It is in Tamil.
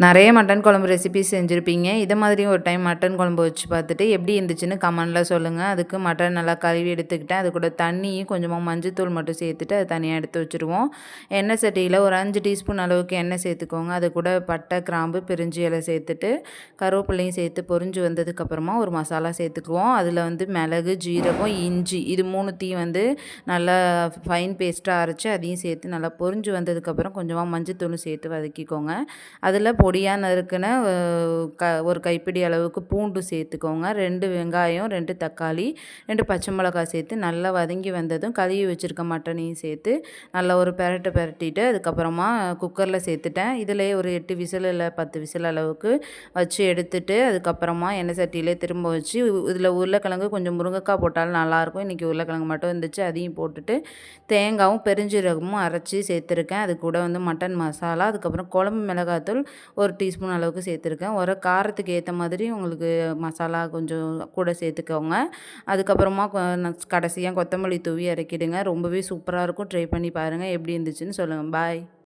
நெறைய மட்டன் குழம்பு ரெசிபி செஞ்சிருப்பீங்க. இத மாதிரியும் ஒரு டைம் மட்டன் குழம்பு வச்சு பார்த்துட்டு எப்படி இருந்துச்சுன்னு கமெண்ட்ல சொல்லுங்க. அதுக்கு மட்டன் நல்லா கழுவி எடுத்துக்கிட்டேன். அது கூட தண்ணியும் கொஞ்சமா மஞ்சத்தூள் மட்டும் சேர்த்துட்டு அத தனியா எடுத்து வச்சுருவோம். எண்ணெய் சட்டியில ஒரு 5 டீஸ்பூன் அளவுக்கு எண்ணெய் சேர்த்துக்கோங்க. அது கூட பட்டை, கிராம்பு, பிரிஞ்சி இலை சேர்த்துட்டு கருவேப்பிலையும் சேர்த்து பொரிஞ்சு வந்ததுக்கப்புறமா ஒரு மசாலா சேர்த்துக்குவோம். அதில வந்து மிளகு, ஜீரகம், இஞ்சி இது 3த்தையும் வந்து நல்லா ஃபைன் பேஸ்ட்டா அரைச்சு அதையும் சேர்த்து நல்லா பொரிஞ்சு வந்ததுக்கப்புறம் கொஞ்சமா மஞ்சத்தூளும் சேர்த்து வதக்கிக்கோங்க. அதில பொடியா நறுக்குன ஒரு கைப்பிடி அளவுக்கு பூண்டு சேர்த்துக்கோங்க. 2 வெங்காயம், 2 தக்காளி, 2 பச்சை மிளகாய் சேர்த்து நல்லா வதங்கி வந்ததும் கழுவி வச்சுருக்க மட்டனையும் சேர்த்து நல்லா ஒரு பெரட்டு பெரட்டிட்டு அதுக்கப்புறமா குக்கரில் சேர்த்துட்டேன். இதிலேயே ஒரு 8 விசில் இல்ல 10 விசில் அளவுக்கு வச்சு எடுத்துட்டு அதுக்கப்புறமா எண்ணெய் சட்டியிலே திரும்ப வச்சு இதில் உருளைக்கிழங்கு கொஞ்சம் முருங்கைக்காய் போட்டாலும் நல்லாயிருக்கும். இன்றைக்கி உருளைக்கிழங்கு மட்டும் இருந்துச்சு அதையும் போட்டுட்டு தேங்காயும் பெருஞ்சீரகமும் அரைச்சி சேர்த்துருக்கேன். அது கூட வந்து மட்டன் மசாலா, அதுக்கப்புறம் குழம்பு மிளகாய்த்தூள் ஒரு டீஸ்பூன் அளவுக்கு சேர்த்துருக்கேன். ஒரு காரத்துக்கு ஏற்ற மாதிரி உங்களுக்கு மசாலா கொஞ்சம் கூட சேர்த்துக்கோங்க. அதுக்கப்புறமா கடைசியா கொத்தமல்லி தூவி இறக்கிடுங்க. ரொம்பவே சூப்பரா இருக்கும். ட்ரை பண்ணி பாருங்கள். எப்படி இருந்துச்சுன்னு சொல்லுங்கள். பாய்.